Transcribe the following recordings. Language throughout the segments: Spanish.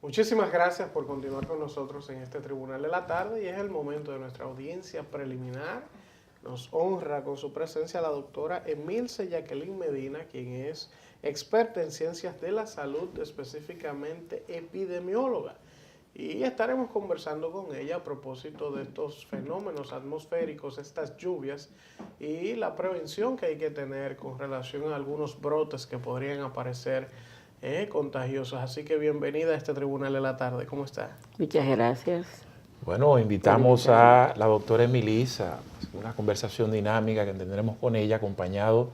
Muchísimas gracias por continuar con nosotros en este Tribunal de la Tarde y es el momento de nuestra audiencia preliminar. Nos honra con su presencia la doctora Emilce Jacqueline Medina, quien es experta en ciencias de la salud, específicamente epidemióloga. Y estaremos conversando con ella a propósito de estos fenómenos atmosféricos, estas lluvias y la prevención que hay que tener con relación a algunos brotes que podrían aparecer contagiosos. Así que bienvenida a este Tribunal de la Tarde. ¿Cómo está? Muchas gracias. Bueno, invitamos a la doctora Emilce a una conversación dinámica que tendremos con ella, acompañado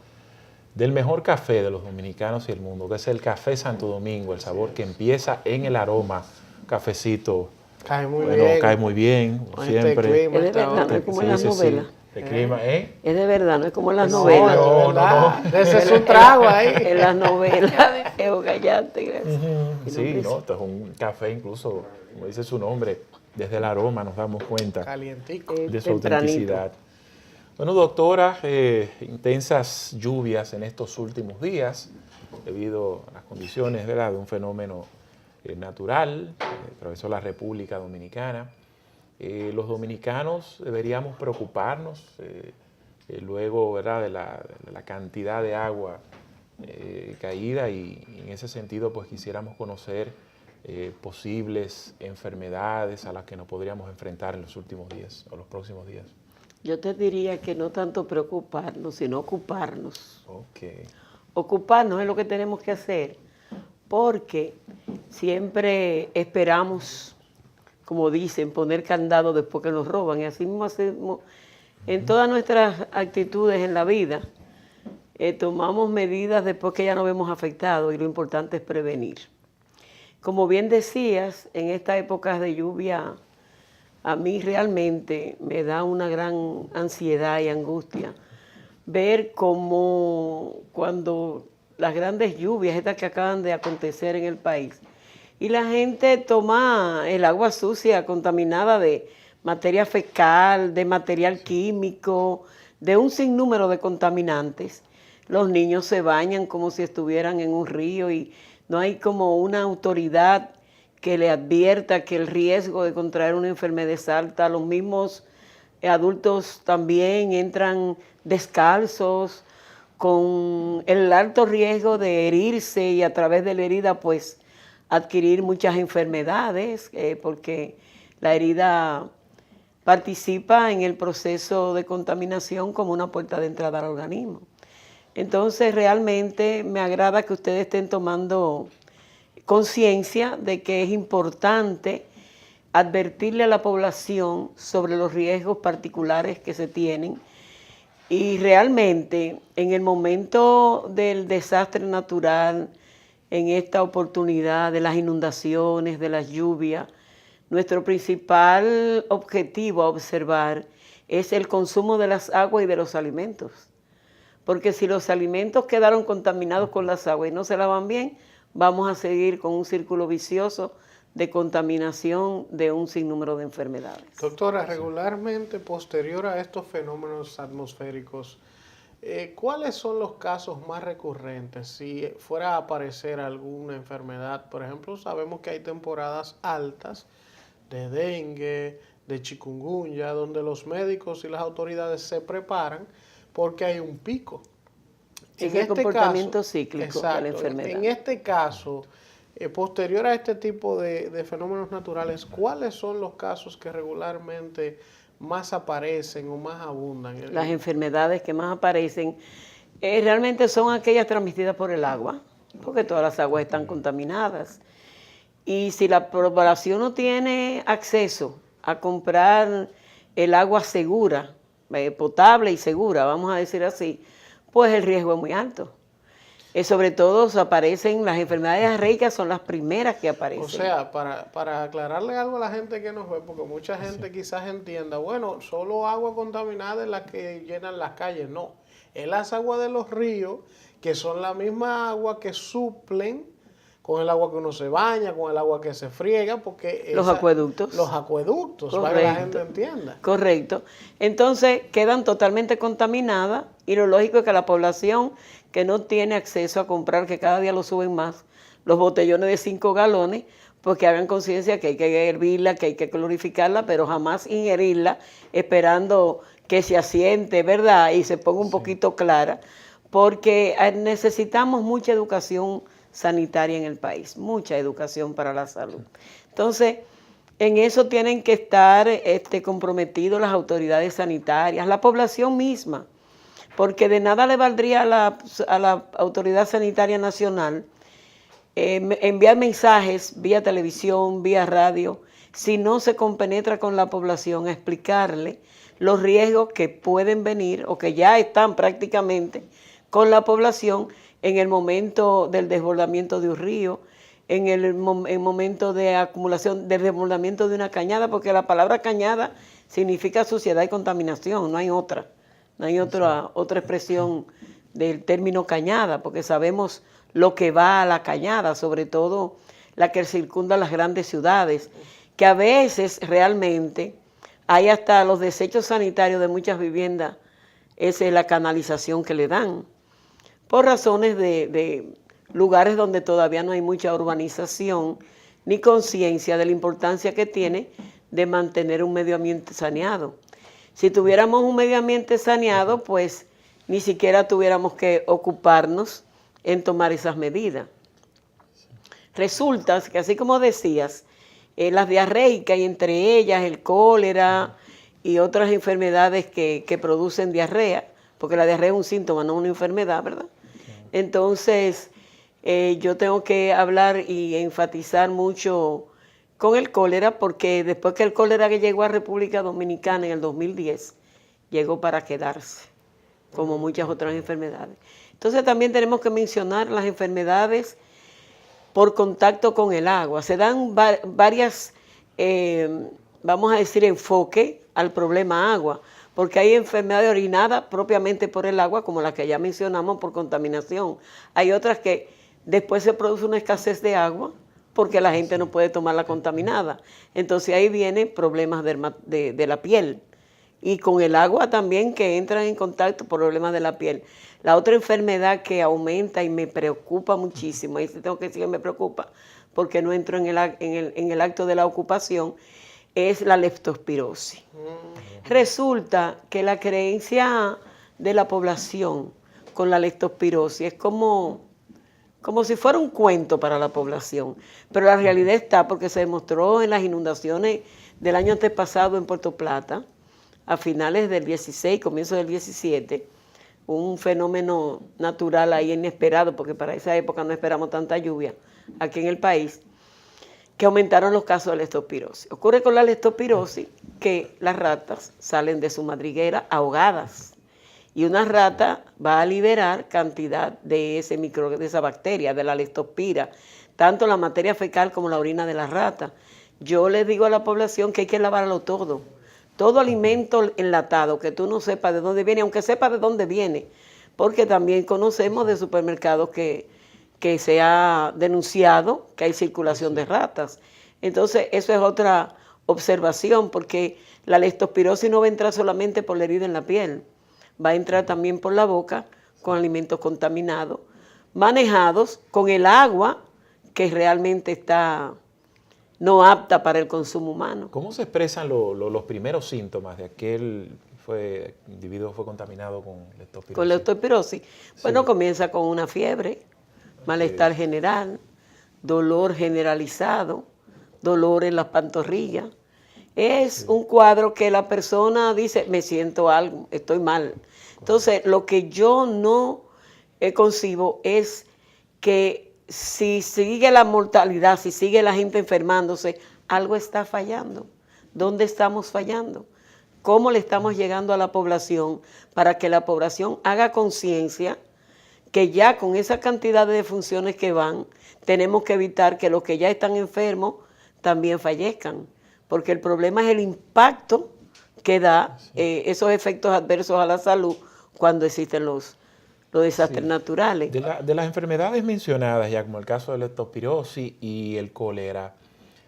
del mejor café de los dominicanos y el mundo, que es el Café Santo Domingo, el sabor que empieza en el aroma, cafecito. Cae muy bien. Cae muy bien, como siempre. Es de verdad, no es como en las novelas. El clima, ¿eh? Es de verdad, no es como en las novelas. No. Ese es un trago ahí. En las novelas, Evo Gallante, gracias. Sí, no, esto es un café incluso, como dice su nombre, desde el aroma nos damos cuenta Calientico. de su autenticidad. Bueno, doctora, intensas lluvias en estos últimos días debido a las condiciones, ¿verdad?, de un fenómeno natural que atravesó la República Dominicana. Los dominicanos deberíamos preocuparnos luego, ¿verdad?, de la cantidad de agua caída y en ese sentido pues quisiéramos conocer posibles enfermedades a las que nos podríamos enfrentar en los últimos días o los próximos días. Yo te diría que no tanto preocuparnos, sino ocuparnos. Okay. Ocuparnos es lo que tenemos que hacer, porque siempre esperamos, como dicen, poner candado después que nos roban, y así mismo hacemos en todas nuestras actitudes en la vida. Tomamos medidas después que ya nos vemos afectados y lo importante es prevenir. Como bien decías, en estas épocas de lluvia, a mí realmente me da una gran ansiedad y angustia ver cómo cuando las grandes lluvias, estas que acaban de acontecer en el país, y la gente toma el agua sucia, contaminada de materia fecal, de material químico, de un sinnúmero de contaminantes. Los niños se bañan como si estuvieran en un río y no hay como una autoridad que le advierta que el riesgo de contraer una enfermedad es alta. Los mismos adultos también entran descalzos con el alto riesgo de herirse y a través de la herida pues adquirir muchas enfermedades porque la herida participa en el proceso de contaminación como una puerta de entrada al organismo. Entonces realmente me agrada que ustedes estén tomando conciencia de que es importante advertirle a la población sobre los riesgos particulares que se tienen y realmente en el momento del desastre natural, en esta oportunidad de las inundaciones, de las lluvias, nuestro principal objetivo a observar es el consumo de las aguas y de los alimentos. Porque si los alimentos quedaron contaminados con las aguas y no se lavan bien, vamos a seguir con un círculo vicioso de contaminación de un sinnúmero de enfermedades. Doctora, regularmente posterior a estos fenómenos atmosféricos, ¿cuáles son los casos más recurrentes? Si fuera a aparecer alguna enfermedad, por ejemplo, sabemos que hay temporadas altas de dengue, de chikungunya, donde los médicos y las autoridades se preparan porque hay un pico. Es el comportamiento cíclico exacto, de la enfermedad. En este caso, posterior a este tipo de fenómenos naturales, ¿cuáles son los casos que regularmente más aparecen o más abundan? Las enfermedades que más aparecen realmente son aquellas transmitidas por el agua, porque todas las aguas están contaminadas. Y si la población no tiene acceso a comprar el agua segura, potable y segura, vamos a decir así, pues el riesgo es muy alto. Sobre todo aparecen las enfermedades diarreicas, son las primeras que aparecen. O sea, para aclararle algo a la gente que nos ve, porque mucha gente quizás entienda, bueno, solo agua contaminada es la que llenan las calles. No, es las aguas de los ríos, que son la misma agua que suplen con el agua que uno se baña, con el agua que se friega, porque los acueductos. Los acueductos, para que la gente entienda. Correcto. Entonces quedan totalmente contaminadas y lo lógico es que la población que no tiene acceso a comprar, que cada día lo suben más, los botellones de 5 galones, pues que hagan conciencia que hay que hervirla, que hay que clorificarla, pero jamás ingerirla esperando que se asiente, ¿verdad? Y se ponga un poquito clara, porque necesitamos mucha educación sanitaria en el país, mucha educación para la salud. Entonces, en eso tienen que estar comprometidos las autoridades sanitarias, la población misma, porque de nada le valdría a la Autoridad Sanitaria Nacional enviar mensajes vía televisión, vía radio, si no se compenetra con la población a explicarle los riesgos que pueden venir o que ya están prácticamente con la población en el momento del desbordamiento de un río, en el momento de acumulación, del desbordamiento de una cañada, porque la palabra cañada significa suciedad y contaminación, no hay otra. No hay otra expresión del término cañada, porque sabemos lo que va a la cañada, sobre todo la que circunda las grandes ciudades, que a veces realmente hay hasta los desechos sanitarios de muchas viviendas, esa es la canalización que le dan, por razones de lugares donde todavía no hay mucha urbanización ni conciencia de la importancia que tiene de mantener un medio ambiente saneado. Si tuviéramos un medio ambiente saneado, pues ni siquiera tuviéramos que ocuparnos en tomar esas medidas. Resulta que, así como decías, las diarreicas, y entre ellas el cólera y otras enfermedades que producen diarrea, porque la diarrea es un síntoma, no una enfermedad, ¿verdad? Entonces, yo tengo que hablar y enfatizar mucho con el cólera, porque después que el cólera que llegó a República Dominicana en el 2010, llegó para quedarse, como muchas otras enfermedades. Entonces también tenemos que mencionar las enfermedades por contacto con el agua. Se dan varias, vamos a decir, enfoque al problema agua, porque hay enfermedades orinadas propiamente por el agua, como las que ya mencionamos, por contaminación. Hay otras que después se produce una escasez de agua, porque la gente no puede tomarla contaminada. Entonces ahí vienen problemas de la piel. Y con el agua también que entran en contacto, problemas de la piel. La otra enfermedad que aumenta y me preocupa muchísimo, ahí sí tengo que decir que me preocupa, porque no entro en el acto de la ocupación, es la leptospirosis. Resulta que la creencia de la población con la leptospirosis es como si fuera un cuento para la población, pero la realidad está porque se demostró en las inundaciones del año antepasado en Puerto Plata, a finales del 16, comienzo del 17, un fenómeno natural ahí inesperado, porque para esa época no esperamos tanta lluvia aquí en el país, que aumentaron los casos de leptospirosis. Ocurre con la leptospirosis que las ratas salen de su madriguera ahogadas, y una rata va a liberar cantidad de esa bacteria, de la leptospira, tanto la materia fecal como la orina de la rata. Yo les digo a la población que hay que lavarlo todo. Todo alimento enlatado que tú no sepas de dónde viene, aunque sepas de dónde viene, porque también conocemos de supermercados que se ha denunciado que hay circulación de ratas. Entonces, eso es otra observación, porque la leptospirosis no va a entrar solamente por la herida en la piel, va a entrar también por la boca con alimentos contaminados, manejados con el agua que realmente está no apta para el consumo humano. ¿Cómo se expresan los primeros síntomas de aquel individuo fue contaminado con leptospirosis? Con leptospirosis. Bueno, comienza con una fiebre, malestar general, dolor generalizado, dolor en las pantorrillas. Es un cuadro que la persona dice, me siento algo, estoy mal. Entonces, lo que yo no concibo es que si sigue la mortalidad, si sigue la gente enfermándose, algo está fallando. ¿Dónde estamos fallando? ¿Cómo le estamos llegando a la población para que la población haga conciencia que ya con esa cantidad de defunciones que van, tenemos que evitar que los que ya están enfermos también fallezcan? Porque el problema es el impacto que da esos efectos adversos a la salud cuando existen los desastres naturales. De las enfermedades mencionadas, ya como el caso de la leptospirosis y el cólera,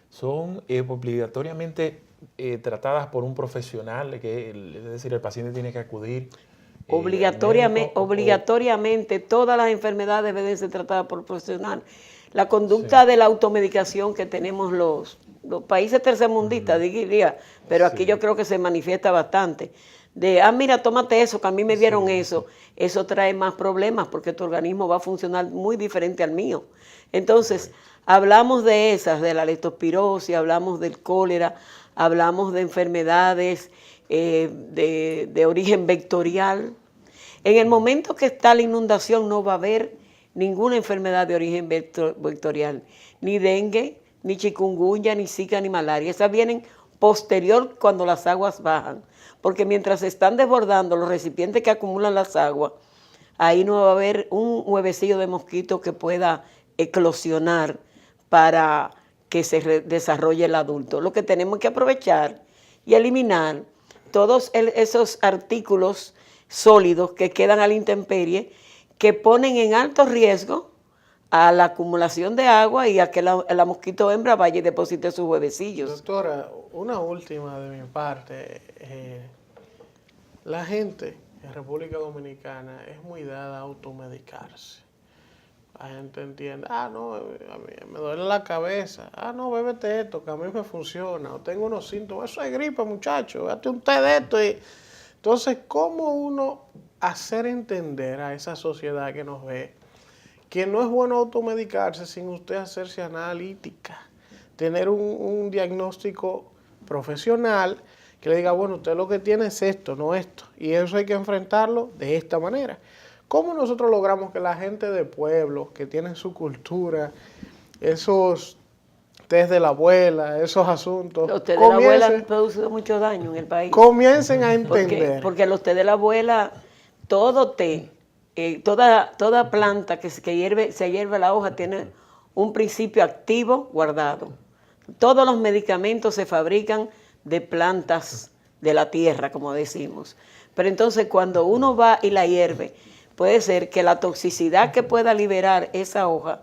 son obligatoriamente tratadas por un profesional, es decir, el paciente tiene que acudir. Obligatoriamente todas las enfermedades deben ser tratadas por un profesional. la conducta de la automedicación que tenemos los países tercermundistas, diría, pero aquí yo creo que se manifiesta bastante. Mira, tómate eso, que a mí me dieron eso. Eso trae más problemas porque tu organismo va a funcionar muy diferente al mío. Entonces, hablamos de esas, de la leptospirosis, hablamos del cólera, hablamos de enfermedades de origen vectorial. En el momento que está la inundación no va a haber ninguna enfermedad de origen vectorial, ni dengue, ni chikungunya, ni zika, ni malaria. Esas vienen posterior cuando las aguas bajan, porque mientras se están desbordando los recipientes que acumulan las aguas, ahí no va a haber un huevecillo de mosquito que pueda eclosionar para que se desarrolle el adulto. Lo que tenemos que aprovechar y eliminar todos esos artículos sólidos que quedan a la intemperie, que ponen en alto riesgo a la acumulación de agua y a que la mosquito hembra vaya y deposite sus huevecillos. Doctora, una última de mi parte. La gente en República Dominicana es muy dada a automedicarse. La gente entiende, no, a mí me duele la cabeza, no, bébete esto, que a mí me funciona, o tengo unos síntomas, eso es gripe, muchacho, date un té de esto. Entonces, ¿cómo uno hacer entender a esa sociedad que nos ve que no es bueno automedicarse sin usted hacerse analítica, tener un diagnóstico profesional que le diga, bueno, usted lo que tiene es esto, no esto, y eso hay que enfrentarlo de esta manera? ¿Cómo nosotros logramos que la gente de pueblo, que tienen su cultura, esos test de la abuela, esos asuntos, los test de la abuela han producido mucho daño en el país? Comiencen a entender. Porque los test de la abuela, todo té, toda planta que se hierve la hoja tiene un principio activo guardado. Todos los medicamentos se fabrican de plantas de la tierra, como decimos. Pero entonces cuando uno va y la hierve, puede ser que la toxicidad que pueda liberar esa hoja,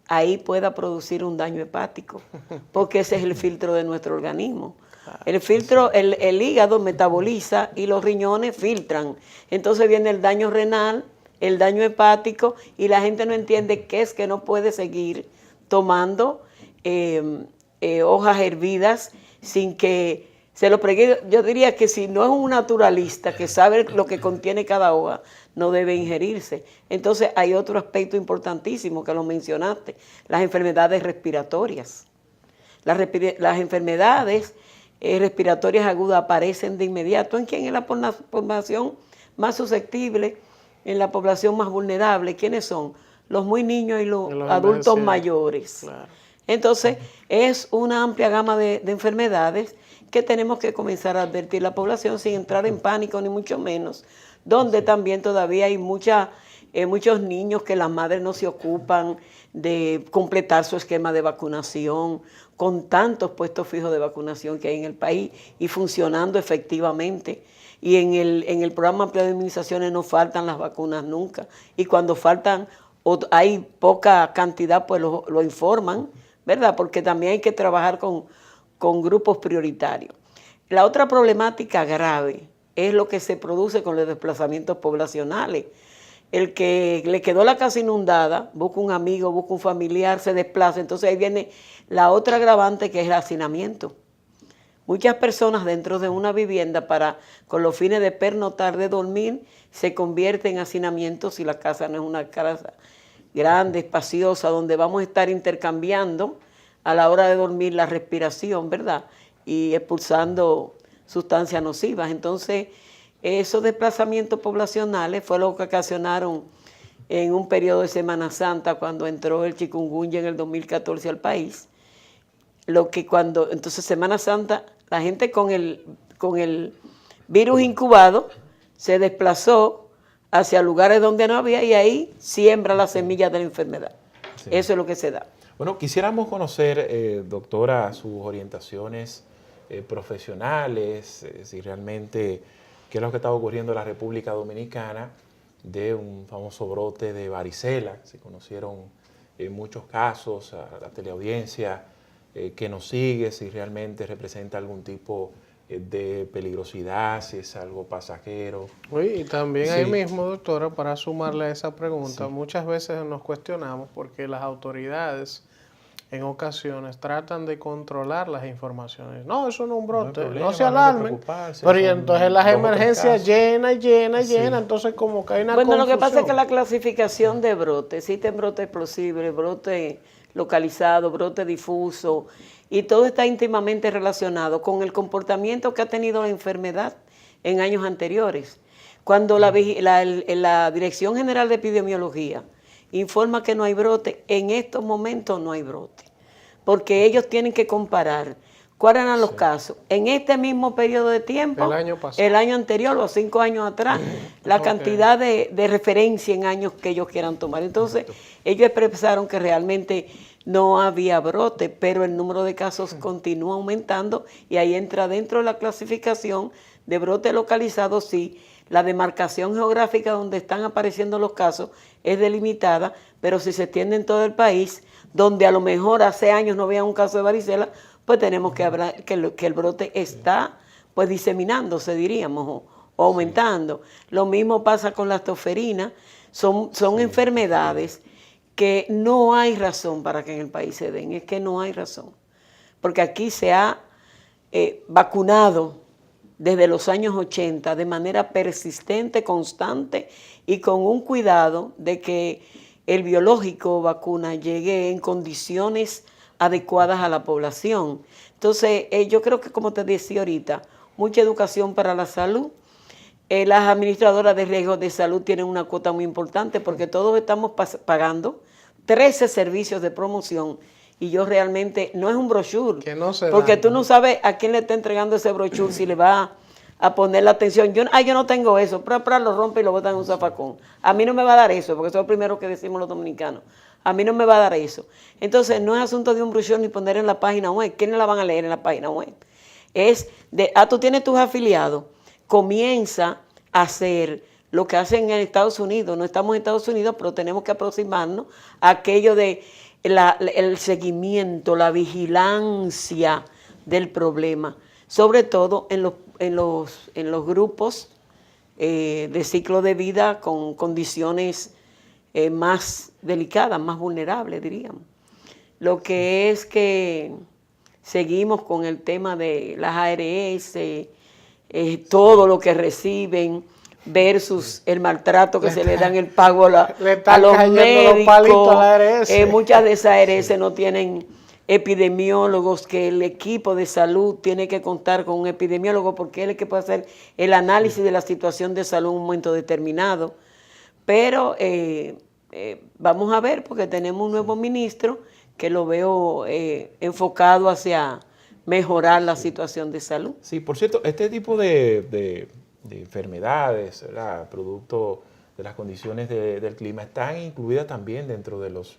ahí pueda producir un daño hepático, porque ese es el filtro de nuestro organismo. El filtro, el hígado metaboliza y los riñones filtran. Entonces viene el daño renal, el daño hepático, y la gente no entiende qué es que no puede seguir tomando hojas hervidas sin que se lo pregue. Yo diría que si no es un naturalista que sabe lo que contiene cada hoja, no debe ingerirse. Entonces hay otro aspecto importantísimo que lo mencionaste, las enfermedades respiratorias. Las enfermedades respiratorias agudas aparecen de inmediato. ¿En quién es la población más susceptible? En la población más vulnerable. ¿Quiénes son? Los muy niños y los adultos mayores. Claro. Entonces es una amplia gama de enfermedades que tenemos que comenzar a advertir a la población sin entrar en pánico ni mucho menos, donde también todavía hay muchos niños que las madres no se ocupan de completar su esquema de vacunación, con tantos puestos fijos de vacunación que hay en el país y funcionando efectivamente. Y en el programa amplio de inmunizaciones no faltan las vacunas nunca. Y cuando faltan o hay poca cantidad, pues lo informan, ¿verdad? Porque también hay que trabajar con grupos prioritarios. La otra problemática grave es lo que se produce con los desplazamientos poblacionales. El que le quedó la casa inundada, busca un amigo, busca un familiar, se desplaza. Entonces ahí viene la otra agravante, que es el hacinamiento. Muchas personas dentro de una vivienda con los fines de pernoctar, de dormir, se convierten en hacinamiento si la casa no es una casa grande, espaciosa, donde vamos a estar intercambiando a la hora de dormir la respiración, ¿verdad? Y expulsando sustancias nocivas. Entonces, esos desplazamientos poblacionales fue lo que ocasionaron en un periodo de Semana Santa, cuando entró el chikungunya en el 2014 al país. Entonces, Semana Santa, la gente con el virus incubado se desplazó hacia lugares donde no había, y ahí siembra las semillas de la enfermedad. Sí. Eso es lo que se da. Bueno, quisiéramos conocer, doctora, sus orientaciones profesionales, si realmente qué es lo que está ocurriendo en la República Dominicana de un famoso brote de varicela. Se conocieron muchos casos, a la teleaudiencia que nos sigue, si realmente representa algún tipo de peligrosidad, si es algo pasajero. Y también Sí. ahí mismo, doctora, para sumarle a esa pregunta, muchas veces nos cuestionamos porque las autoridades en ocasiones tratan de controlar las informaciones. No, eso no es un brote, problema, no se no hay que alarmen. preocuparse, Pero y son entonces las 2 o 3 emergencias casos. llena, entonces como que hay una Bueno, lo que pasa es que confusión. la clasificación de brotes, existen brotes explosivos, brote localizado, brote difuso, y todo está íntimamente relacionado con el comportamiento que ha tenido la enfermedad en años anteriores. Cuando la Dirección General de Epidemiología informa que no hay brote, en estos momentos no hay brote, porque ellos tienen que comparar cuáles eran los casos en este mismo periodo de tiempo, El año pasado. el año anterior o 5 años atrás, la cantidad de referencia en años que ellos quieran tomar. Entonces, ellos expresaron que realmente no había brote, pero el número de casos continúa aumentando y ahí entra dentro de la clasificación de brote localizado, sí. La demarcación geográfica donde están apareciendo los casos es delimitada, pero si se extiende en todo el país, donde a lo mejor hace años no había un caso de varicela, pues tenemos que hablar que el brote está pues diseminándose, diríamos, o aumentando. Lo mismo pasa con la tosferina, son enfermedades que no hay razón para que en el país se den, es que no hay razón, porque aquí se ha vacunado desde los años 80 de manera persistente, constante y con un cuidado de que el biológico vacuna llegue en condiciones adecuadas a la población. Entonces, yo creo que, como te decía ahorita, mucha educación para la salud. Las administradoras de riesgos de salud tienen una cuota muy importante porque todos estamos pagando 13 servicios de promoción y yo realmente, no es un brochure, Que no se porque dan, tú ¿no? no sabes a quién le está entregando ese brochure, si le va a poner la atención. Yo no tengo eso, lo rompe y lo botan en un zafacón. A mí no me va a dar eso, porque eso es lo primero que decimos los dominicanos. A mí no me va a dar eso. Entonces, no es asunto de un brochure ni poner en la página web. ¿Quiénes la van a leer en la página web? Es de, tú tienes tus afiliados, comienza a hacer lo que hacen en Estados Unidos. No estamos en Estados Unidos, pero tenemos que aproximarnos a aquello de el seguimiento, la vigilancia del problema, sobre todo en los grupos de ciclo de vida con condiciones más delicadas, más vulnerables, diríamos. Lo que es que seguimos con el tema de las ARS, todo lo que reciben versus el maltrato que se le dan, el pago a los médicos. Los palitos a la ARS. Muchas de esas ARS no tienen epidemiólogos, que el equipo de salud tiene que contar con un epidemiólogo porque él es el que puede hacer el análisis de la situación de salud en un momento determinado. Pero vamos a ver, porque tenemos un nuevo ministro que lo veo enfocado hacia mejorar la situación de salud. Sí, por cierto, este tipo de enfermedades, ¿verdad?, producto de las condiciones del clima, están incluidas también dentro de los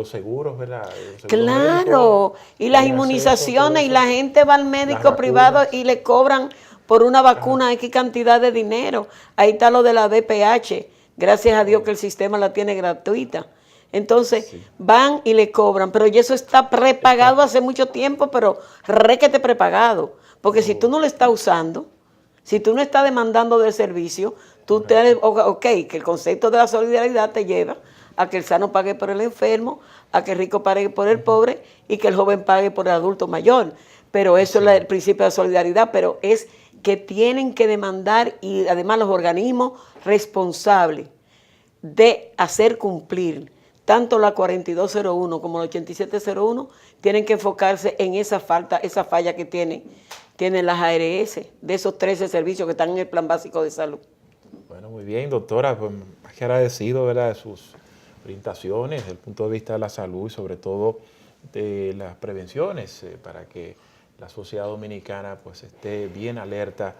seguros, ¿verdad? Los seguros Claro, médicos, y las tienen inmunizaciones, acceso, y todo la eso. gente va al médico privado y le cobran por una vacuna X cantidad de dinero. Ahí está lo de la DPH, gracias a Dios que el sistema la tiene gratuita. Entonces, van y le cobran, pero ya eso está prepagado hace mucho tiempo, pero requete prepagado. Porque si tú no lo estás usando, si tú no estás demandando del servicio, tú que el concepto de la solidaridad te lleva a que el sano pague por el enfermo, a que el rico pague por el pobre y que el joven pague por el adulto mayor. Pero eso es el principio de solidaridad, pero es que tienen que demandar, y además los organismos responsables de hacer cumplir tanto la 4201 como la 8701 tienen que enfocarse en esa falla que tienen las ARS, de esos 13 servicios que están en el Plan Básico de Salud. Bueno, muy bien, doctora, pues más que agradecido, ¿verdad?, de sus orientaciones desde el punto de vista de la salud y sobre todo de las prevenciones para que la sociedad dominicana pues esté bien alerta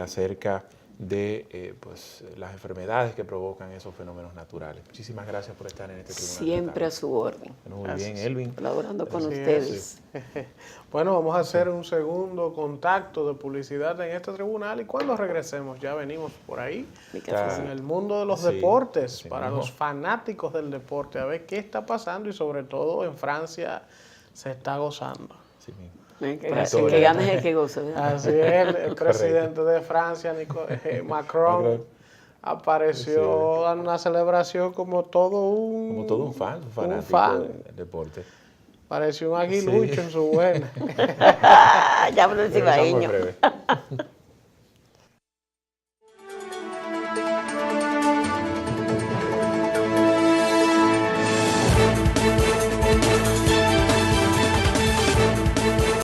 acerca de pues, las enfermedades que provocan esos fenómenos naturales. Muchísimas gracias por estar en este tribunal. Siempre a su orden. Bueno, muy bien, Elvin. Colaborando con Así ustedes. Bueno, vamos a hacer un segundo contacto de publicidad en este tribunal y cuando regresemos ya venimos por ahí en el mundo de los deportes, para los fanáticos del deporte, a ver qué está pasando y sobre todo en Francia se está gozando. Sí, mismo. Que ganes el que goza, ¿verdad? Así es, el presidente de Francia, Macron, apareció dando una celebración como todo un fan, fanático fan. del deporte. Pareció un aguilucho en su buena. Ya me lo Regresamos en imaginé. breve.